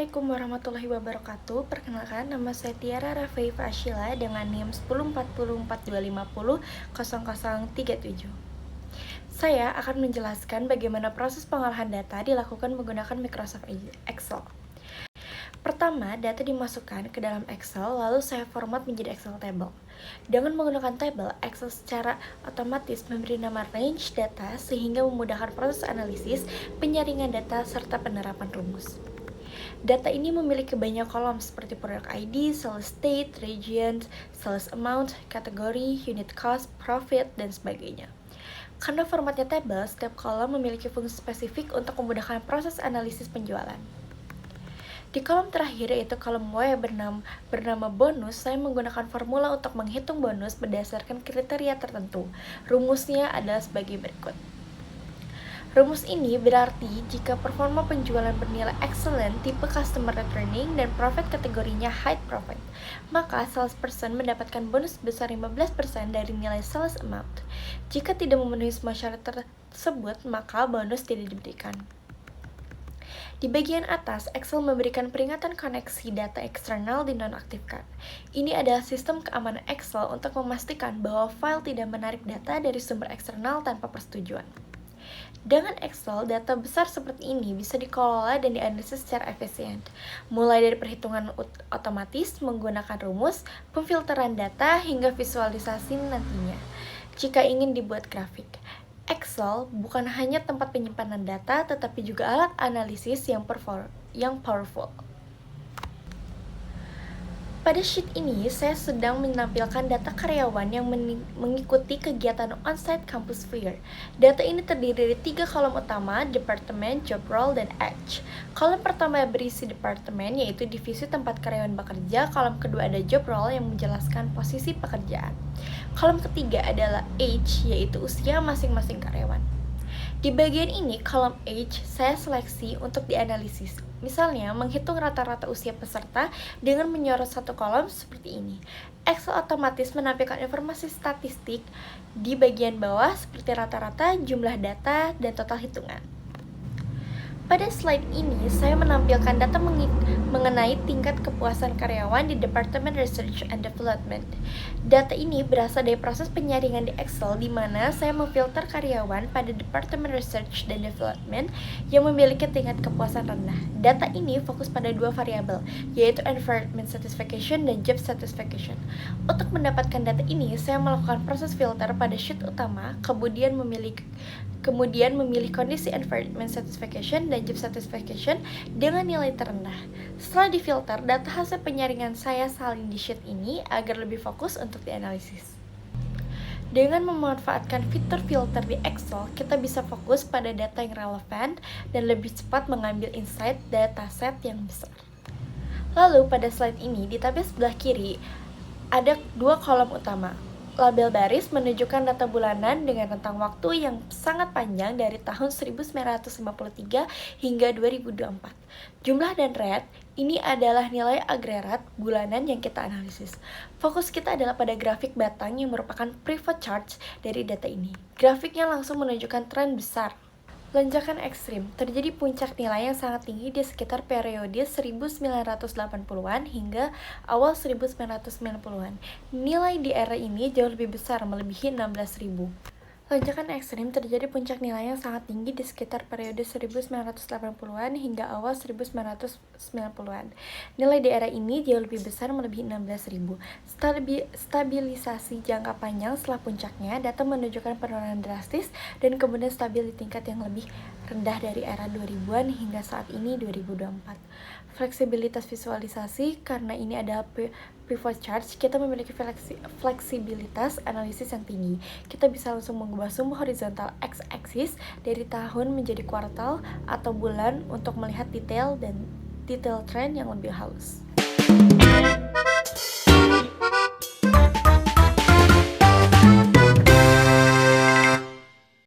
Assalamualaikum warahmatullahi wabarakatuh. Perkenalkan, nama saya Tiara Rafaifa Ashila dengan NIM 104042500037. Saya akan menjelaskan bagaimana proses pengolahan data dilakukan menggunakan Microsoft Excel. Pertama, data dimasukkan ke dalam Excel, lalu saya format menjadi Excel table. Dengan menggunakan table, Excel secara otomatis memberi nama range data sehingga memudahkan proses analisis, penyaringan data, serta penerapan rumus. Data ini memiliki banyak kolom seperti product ID, sales state, region, sales amount, kategori, unit cost, profit, dan sebagainya. Karena formatnya table, setiap kolom memiliki fungsi spesifik untuk memudahkan proses analisis penjualan. Di kolom terakhir, yaitu kolom Y bernama bonus, saya menggunakan formula untuk menghitung bonus berdasarkan kriteria tertentu. Rumusnya adalah sebagai berikut. Rumus ini berarti jika performa penjualan bernilai excellent, tipe customer returning, dan profit kategorinya high profit, maka salesperson mendapatkan bonus sebesar 15% dari nilai sales amount. Jika tidak memenuhi semua syarat tersebut, maka bonus tidak diberikan. Di bagian atas, Excel memberikan peringatan koneksi data eksternal dinonaktifkan. Ini adalah sistem keamanan Excel untuk memastikan bahwa file tidak menarik data dari sumber eksternal tanpa persetujuan. Dengan Excel, data besar seperti ini bisa dikelola dan dianalisis secara efisien, mulai dari perhitungan otomatis menggunakan rumus, pemfilteran data, hingga visualisasi nantinya. Jika ingin dibuat grafik, Excel bukan hanya tempat penyimpanan data, tetapi juga alat analisis yang powerful. Pada sheet ini, saya sedang menampilkan data karyawan yang mengikuti kegiatan on-site campus fair. Data ini terdiri dari 3 kolom utama, departemen, job role, dan age. Kolom pertama berisi departemen, yaitu divisi tempat karyawan bekerja. Kolom kedua ada job role yang menjelaskan posisi pekerjaan. Kolom ketiga adalah age, yaitu usia masing-masing karyawan. Di bagian ini, kolom age saya seleksi untuk dianalisis. Misalnya, menghitung rata-rata usia peserta dengan menyorot satu kolom seperti ini. Excel otomatis menampilkan informasi statistik di bagian bawah seperti rata-rata, jumlah data, dan total hitungan. Pada slide ini, saya menampilkan data mengenai tingkat kepuasan karyawan di Departemen Research and Development. Data ini berasal dari proses penyaringan di Excel di mana saya memfilter karyawan pada Departemen Research dan Development yang memiliki tingkat kepuasan rendah. Data ini fokus pada 2 variabel, yaitu Environment Satisfaction dan Job Satisfaction. Untuk mendapatkan data ini, saya melakukan proses filter pada sheet utama, kemudian memilih kondisi Environment Satisfaction dan Job Satisfaction dengan nilai terendah. Setelah difilter, data hasil penyaringan saya salin di sheet ini agar lebih fokus untuk dianalisis. Dengan memanfaatkan fitur filter di Excel, kita bisa fokus pada data yang relevan dan lebih cepat mengambil insight dataset yang besar. Lalu pada slide ini, di tabel sebelah kiri, ada 2 kolom utama. Label baris menunjukkan data bulanan dengan rentang waktu yang sangat panjang dari tahun 1953 hingga 2024. Jumlah dan red, ini adalah nilai agregat bulanan yang kita analisis. Fokus kita adalah pada grafik batang yang merupakan pivot charts dari data ini. Grafiknya langsung menunjukkan tren besar. Lonjakan ekstrim, terjadi puncak nilai yang sangat tinggi di sekitar periode 1980-an hingga awal 1990-an. Nilai di era ini jauh lebih besar, melebihi 16.000. Lonjakan ekstrim terjadi puncak nilai yang sangat tinggi di sekitar periode 1980-an hingga awal 1990-an. Nilai di era ini jauh lebih besar, melebihi 16.000. Stabilisasi jangka panjang setelah puncaknya, data menunjukkan penurunan drastis dan kemudian stabil di tingkat yang lebih rendah dari era 2000-an hingga saat ini 2024. Fleksibilitas visualisasi, karena ini adalah pivot charts, kita memiliki fleksibilitas analisis yang tinggi. Kita bisa langsung mengubah sumbu horizontal x-axis dari tahun menjadi kuartal atau bulan untuk melihat detail dan detail trend yang lebih halus.